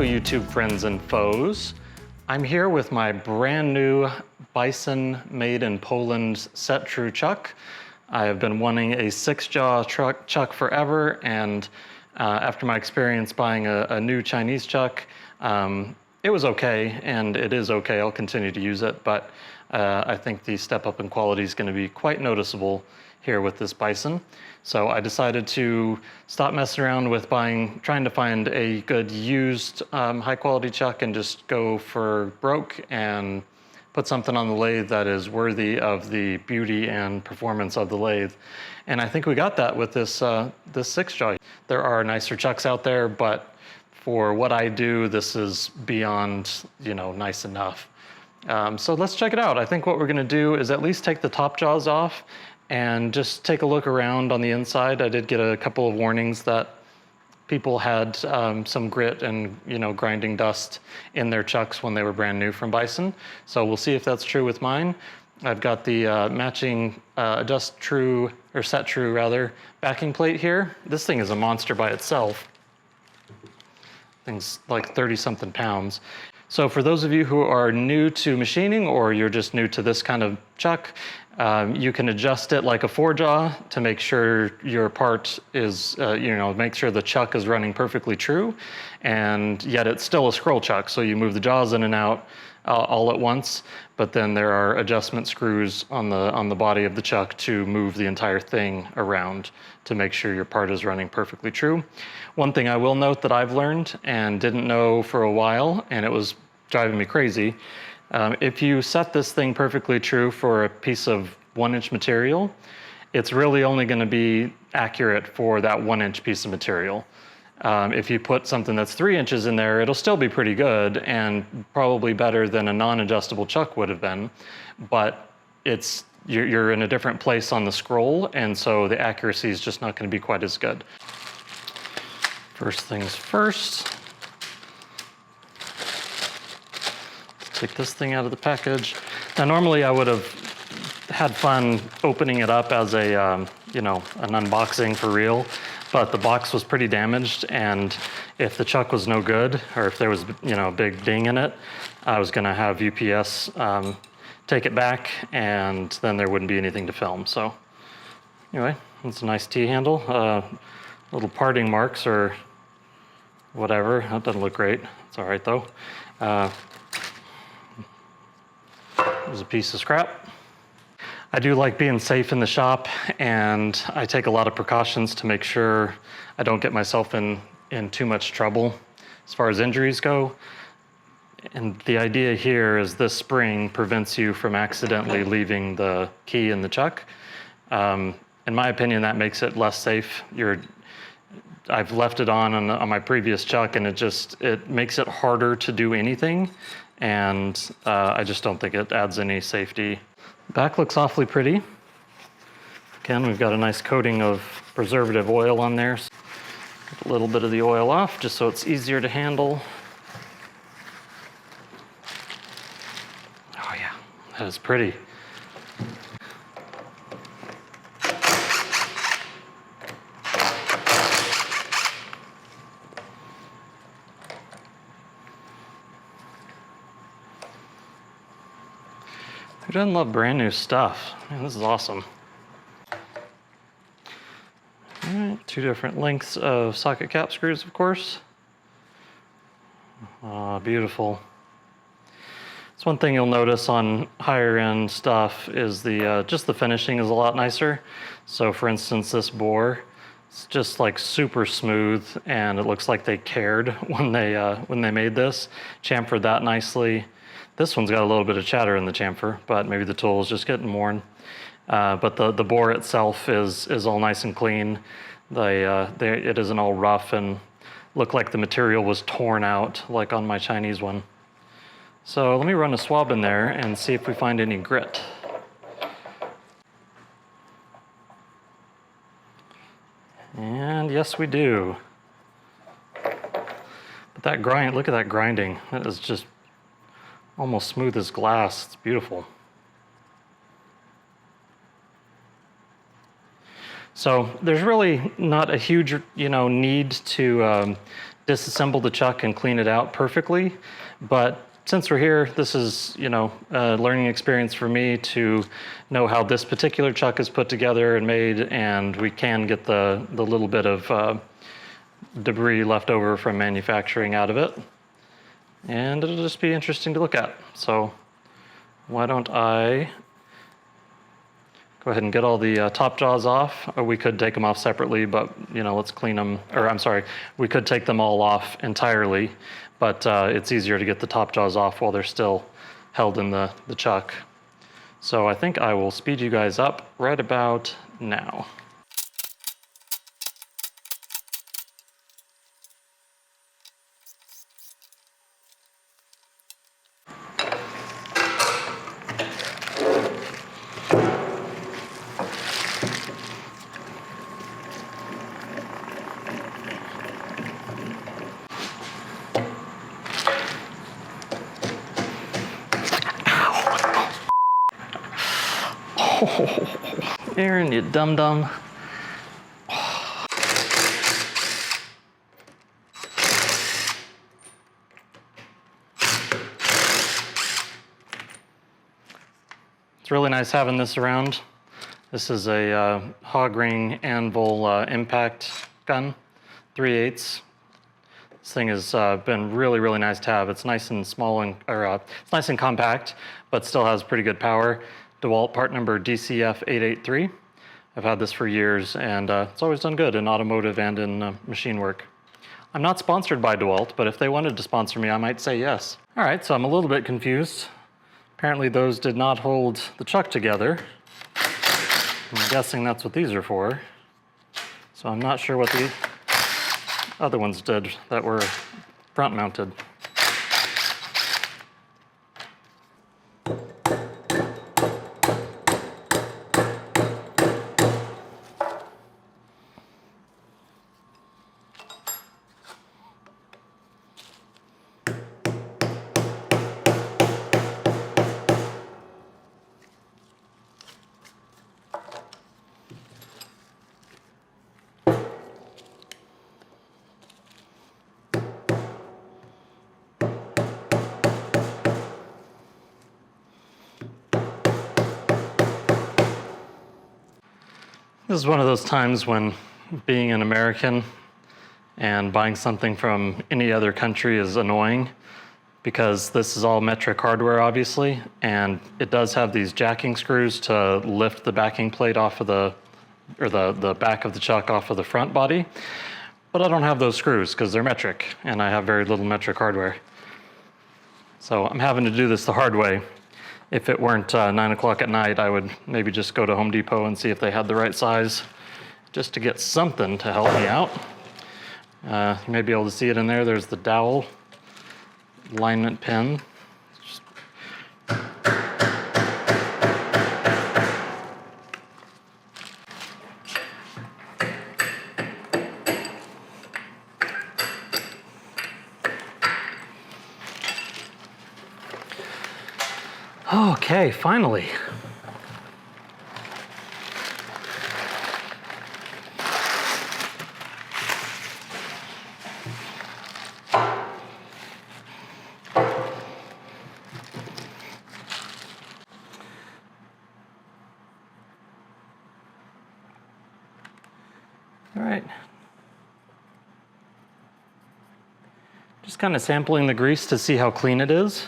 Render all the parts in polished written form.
YouTube friends and foes. I'm here with my brand new Bison made in Poland Set Tru chuck. I have been wanting a 6-jaw chuck forever, and after my experience buying a new Chinese chuck, it was okay, and it is okay. I'll continue to use it, but I think the step up in quality is going to be quite noticeable here with this Bison. So I decided to stop messing around with trying to find a good used high quality chuck and just go for broke and put something on the lathe that is worthy of the beauty and performance of the lathe. And I think we got that with this 6-jaw. There are nicer chucks out there, but for what I do, this is beyond, nice enough. So let's check it out. I think what we're gonna do is at least take the top jaws off and just take a look around on the inside. I did get a couple of warnings that people had some grit and grinding dust in their chucks when they were brand new from Bison. So we'll see if that's true with mine. I've got the matching Set Tru backing plate here. This thing is a monster by itself. Thing's like 30-something pounds. So for those of you who are new to machining, or you're just new to this kind of chuck, you can adjust it like a 4-jaw to make sure your part is, make sure the chuck is running perfectly true, and yet it's still a scroll chuck. So you move the jaws in and out all at once, but then there are adjustment screws on the body of the chuck to move the entire thing around to make sure your part is running perfectly true. One thing I will note that I've learned and didn't know for a while, and it was driving me crazy, if you set this thing perfectly true for a piece of 1-inch material, it's really only going to be accurate for that 1-inch piece of material. If you put something that's 3 inches in there, it'll still be pretty good and probably better than a non-adjustable chuck would have been, but you're in a different place on the scroll, and so the accuracy is just not going to be quite as good. First things first, take this thing out of the package. Now normally I would have had fun opening it up as an unboxing for real, but the box was pretty damaged, and if the chuck was no good, or if there was a big ding in it, I was going to have UPS take it back, and then there wouldn't be anything to film. So anyway, it's a nice T-handle. Little parting marks or whatever. That doesn't look great. It's all right though. There's a piece of scrap. I do like being safe in the shop, and I take a lot of precautions to make sure I don't get myself in too much trouble as far as injuries go. And the idea here is this spring prevents you from accidentally leaving the key in the chuck. In my opinion, that makes it less safe. I've left it on my previous chuck, and it makes it harder to do anything, and I just don't think it adds any safety. Back looks awfully pretty. Again, we've got a nice coating of preservative oil on there. Get a little bit of the oil off just so it's easier to handle. Oh yeah, that is pretty. Who doesn't love brand new stuff? Man, this is awesome. All right, 2 different lengths of socket cap screws, of course. Beautiful. It's one thing you'll notice on higher end stuff is just the finishing is a lot nicer. So for instance, this bore, it's just like super smooth, and it looks like they cared when they made this. Chamfered that nicely. This one's got a little bit of chatter in the chamfer, but maybe the tool is just getting worn. But the bore itself is all nice and clean. It isn't all rough and look like the material was torn out like on my Chinese one. So let me run a swab in there and see if we find any grit. And yes, we do. But that grind, look at that grinding. That is just almost smooth as glass. It's beautiful. So there's really not a huge, need to disassemble the chuck and clean it out perfectly, but since we're here, this is, you know, a learning experience for me to know how this particular chuck is put together and made, and we can get the little bit of debris left over from manufacturing out of it. And it'll just be interesting to look at. So why don't I go ahead and get all the top jaws off. Or we could take them off separately, but you know, let's clean them, or I'm sorry, we could take them all off entirely, but it's easier to get the top jaws off while they're still held in the chuck. So I think I will speed you guys up right about now. Aaron, you dum-dum. It's really nice having this around. This is a hog ring anvil impact gun, 3/8. This thing has been really, really nice to have. It's nice and small, and it's nice and compact, but still has pretty good power. DeWalt part number DCF883. I've had this for years, and it's always done good in automotive and in machine work. I'm not sponsored by DeWalt, but if they wanted to sponsor me, I might say yes. All right, so I'm a little bit confused. Apparently those did not hold the chuck together. I'm guessing that's what these are for. So I'm not sure what the other ones did that were front mounted. This is one of those times when being an American and buying something from any other country is annoying, because this is all metric hardware, obviously, and it does have these jacking screws to lift the backing plate off of the back of the chuck off of the front body. But I don't have those screws because they're metric, and I have very little metric hardware. So I'm having to do this the hard way. If it weren't 9 o'clock at night, I would maybe just go to Home Depot and see if they had the right size, just to get something to help me out. You may be able to see it in there. There's the dowel alignment pin. Okay, finally. All right. Just kind of sampling the grease to see how clean it is.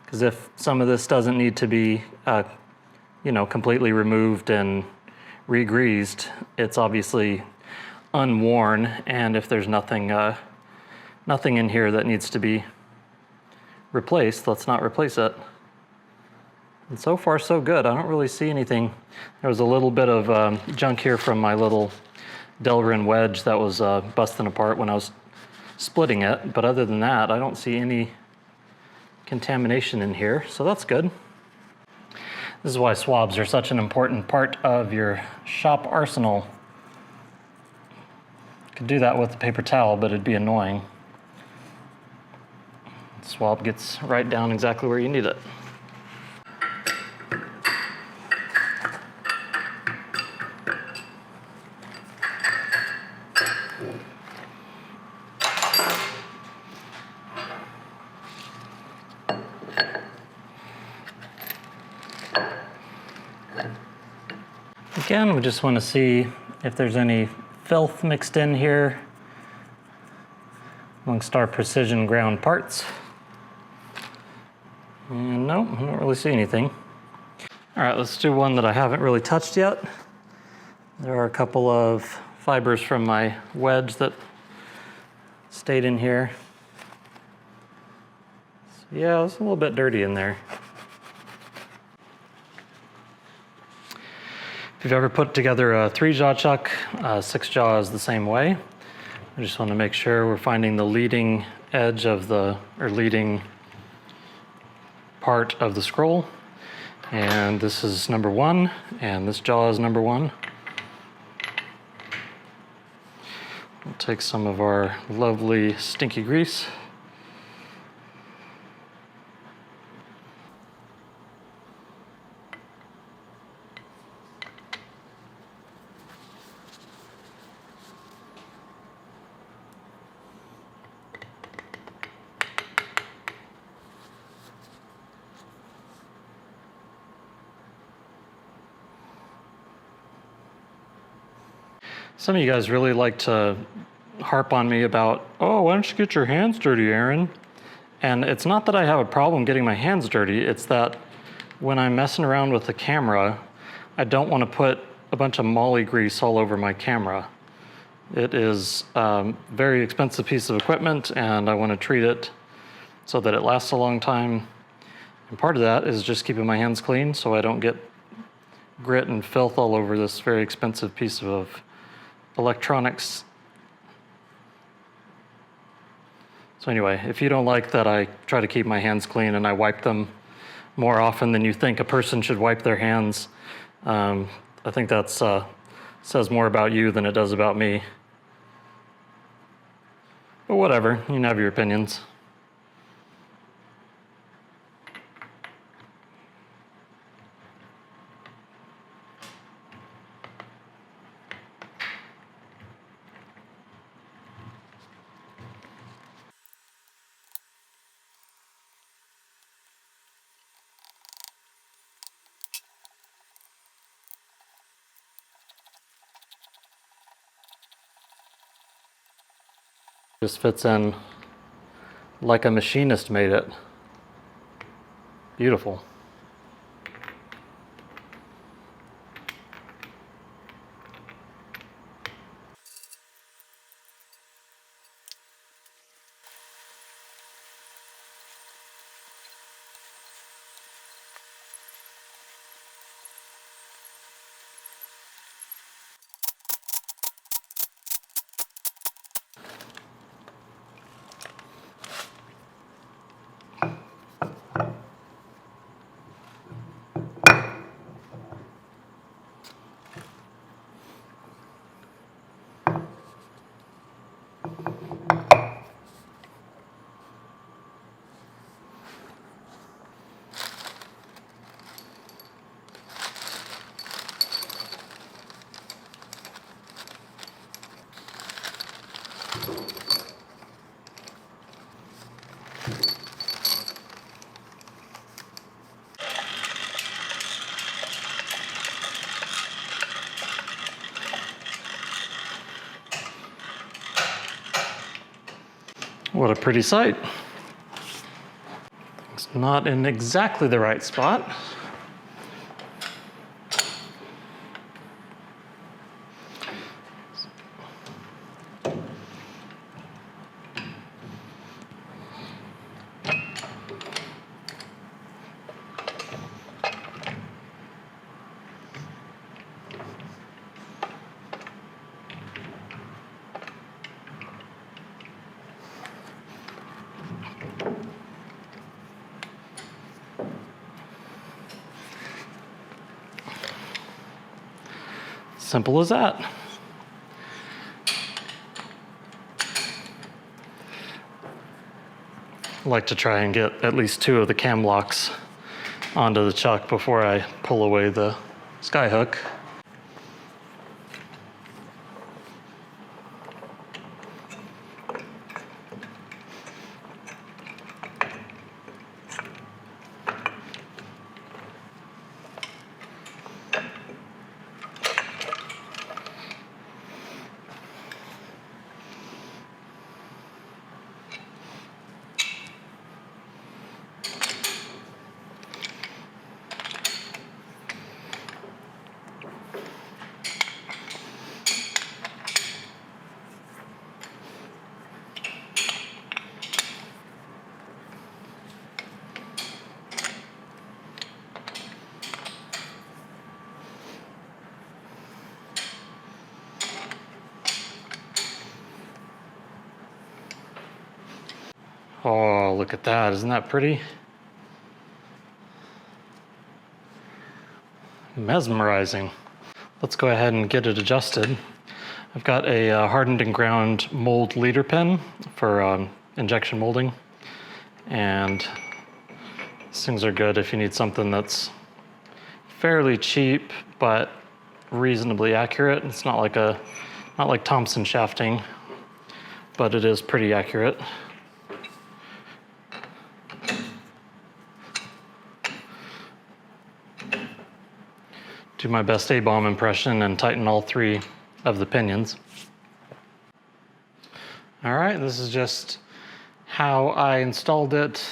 Because if some of this doesn't need to be, you know, completely removed and re-greased, it's obviously unworn. And if there's nothing in here that needs to be replaced, let's not replace it. And so far, so good. I don't really see anything. There was a little bit of junk here from my little Delrin wedge that was busting apart when I was splitting it. But other than that, I don't see any contamination in here, so that's good. This is why swabs are such an important part of your shop arsenal. You could do that with a paper towel, but it'd be annoying. Swab gets right down exactly where you need it. Again, we just want to see if there's any filth mixed in here amongst our precision ground parts. And no, I don't really see anything. All right, let's do one that I haven't really touched yet. There are a couple of fibers from my wedge that stayed in here. So yeah, it's a little bit dirty in there. If you've ever put together a 3-jaw chuck, 6-jaw is the same way. I just want to make sure we're finding the leading edge of the, or leading part of the scroll. And this is number 1, and this jaw is number 1. We'll take some of our lovely stinky grease. Some of you guys really like to harp on me about, oh, why don't you get your hands dirty, Aaron? And it's not that I have a problem getting my hands dirty, it's that when I'm messing around with the camera, I don't want to put a bunch of molly grease all over my camera. It is a very expensive piece of equipment, and I want to treat it so that it lasts a long time. And part of that is just keeping my hands clean so I don't get grit and filth all over this very expensive piece of electronics. So anyway, if you don't like that I try to keep my hands clean and I wipe them more often than you think a person should wipe their hands, I think that says more about you than it does about me. But whatever, you can have your opinions. Just fits in like a machinist made it. Beautiful. What a pretty sight. It's not in exactly the right spot. Simple as that. I like to try and get at least 2 of the cam locks onto the chuck before I pull away the sky hook. look at that. Isn't that pretty? Mesmerizing. Let's go ahead and get it adjusted. I've got a hardened and ground mold leader pen for injection molding. And these things are good if you need something that's fairly cheap, but reasonably accurate. It's not like Thompson shafting, but it is pretty accurate. Do my best A-bomb impression and tighten all 3 of the pinions. All right, this is just how I installed it.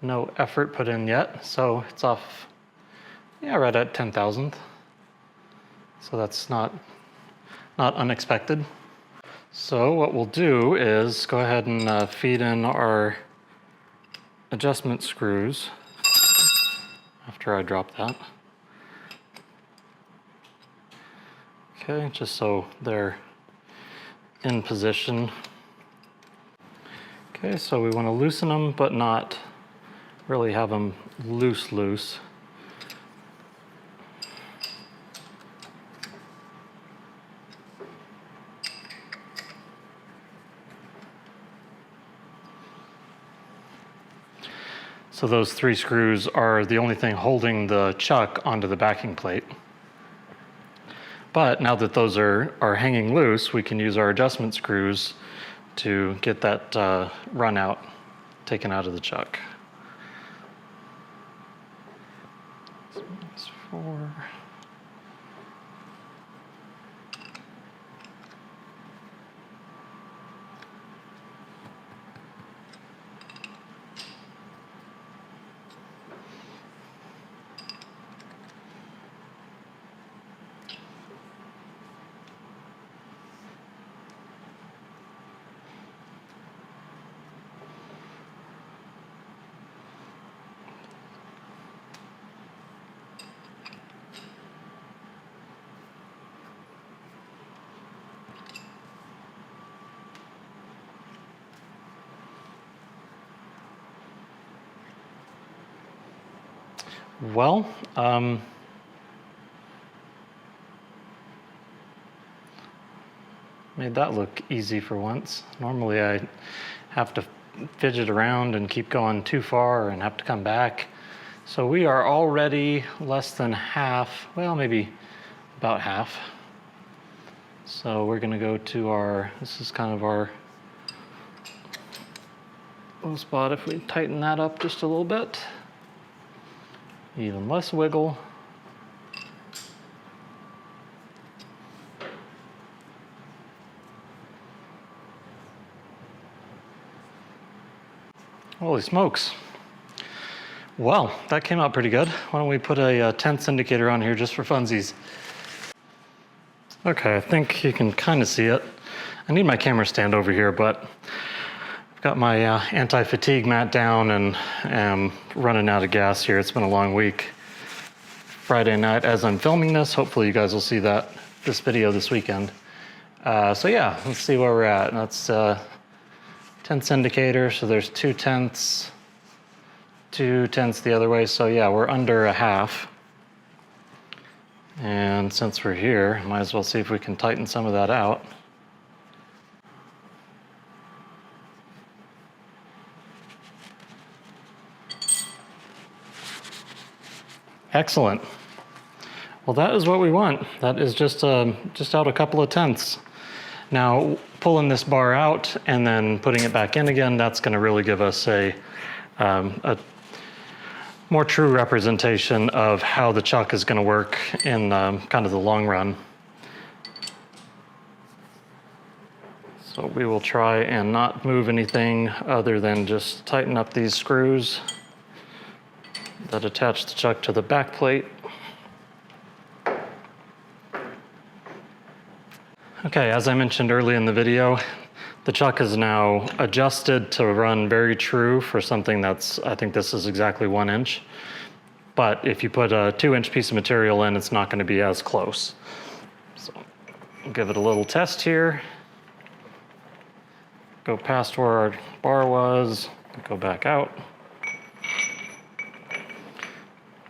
No effort put in yet, so it's off, yeah, right at 10,000. So that's not unexpected. So what we'll do is go ahead and feed in our adjustment screws after I drop that. Okay, just so they're in position. Okay, so we want to loosen them, but not really have them loose. So those 3 screws are the only thing holding the chuck onto the backing plate. But now that those are hanging loose, we can use our adjustment screws to get that run out taken out of the chuck. So that's 4. Well, made that look easy for once. Normally I have to fidget around and keep going too far and have to come back. So we are already less than half, well, maybe about half. So we're gonna go to our, this is kind of our low spot. If we tighten that up just a little bit, even less wiggle. Holy smokes. Well, that came out pretty good. Why don't we put a tenths indicator on here just for funsies? Okay, I think you can kind of see it. I need my camera stand over here, but I've got my anti-fatigue mat down and am running out of gas here. It's been a long week. Friday night as I'm filming this. Hopefully you guys will see this video this weekend. So yeah, let's see where we're at. That's tenths indicator, so there's 2 tenths, 2 tenths the other way. So yeah, we're under a half. And since we're here, might as well see if we can tighten some of that out. Excellent. Well, that is what we want. That is just out a couple of tenths. Now, pulling this bar out and then putting it back in again, that's going to really give us a more true representation of how the chuck is going to work in kind of the long run. So we will try and not move anything other than just tighten up these screws that attach the chuck to the back plate. Okay, as I mentioned early in the video, the chuck is now adjusted to run very true for something that's, I think this is exactly 1 inch. But if you put a 2-inch piece of material in, it's not going to be as close. So I'll give it a little test here. go past where our bar was, go back out.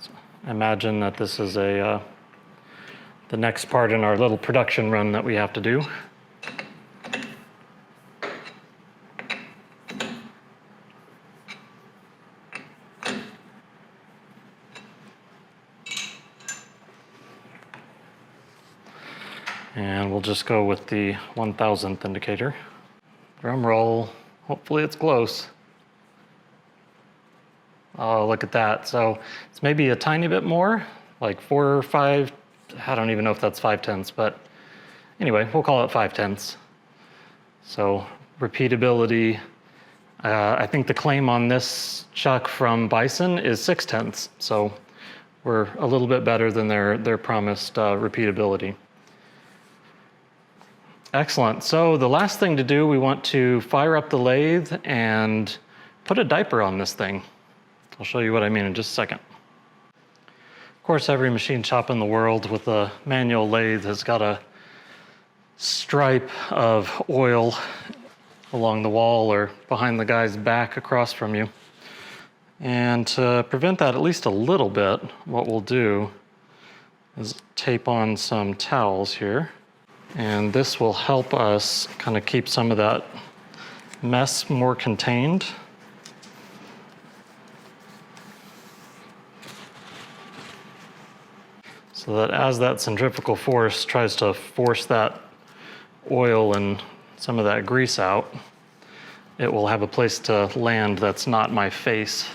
So imagine that this is the next part in our little production run that we have to do. And we'll just go with the 1,000th indicator. Drum roll, hopefully it's close. Oh, look at that. So it's maybe a tiny bit more, like 4 or 5, I don't even know if that's 5/10, but anyway, we'll call it 5/10. So repeatability, I think the claim on this chuck from Bison is 6/10, so we're a little bit better than their promised repeatability. Excellent. So the last thing to do, we want to fire up the lathe and put a diaper on this thing. I'll show you what I mean in just a second. Of course, every machine shop in the world with a manual lathe has got a stripe of oil along the wall or behind the guy's back across from you. And to prevent that at least a little bit, what we'll do is tape on some towels here. And this will help us kind of keep some of that mess more contained. So that as that centrifugal force tries to force that oil and some of that grease out, it will have a place to land that's not my face.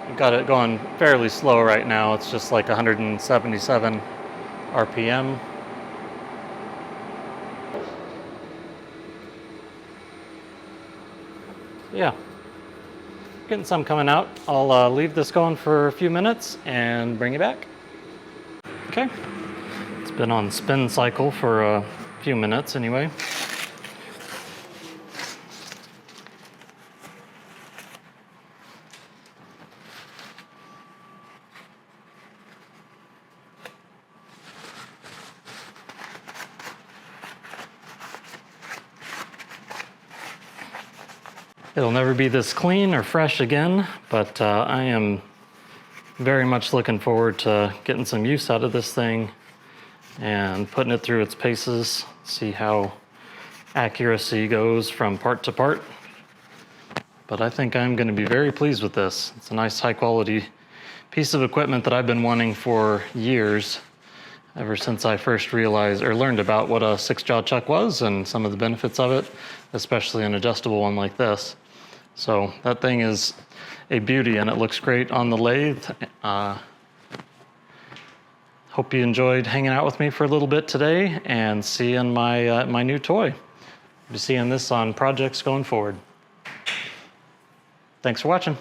I've got it going fairly slow right now. It's just like 177 RPM. Yeah, getting some coming out. I'll leave this going for a few minutes and bring you back. Okay, it's been on spin cycle for a few minutes anyway. It'll never be this clean or fresh again, but I am very much looking forward to getting some use out of this thing and putting it through its paces, see how accuracy goes from part to part. But I think I'm going to be very pleased with this. It's a nice high quality piece of equipment that I've been wanting for years, ever since I first realized or learned about what a 6-jaw chuck was and some of the benefits of it, especially an adjustable one like this. So that thing is a beauty and it looks great on the lathe. Hope you enjoyed hanging out with me for a little bit today and seeing my, my new toy. I'll be seeing this on projects going forward. Thanks for watching.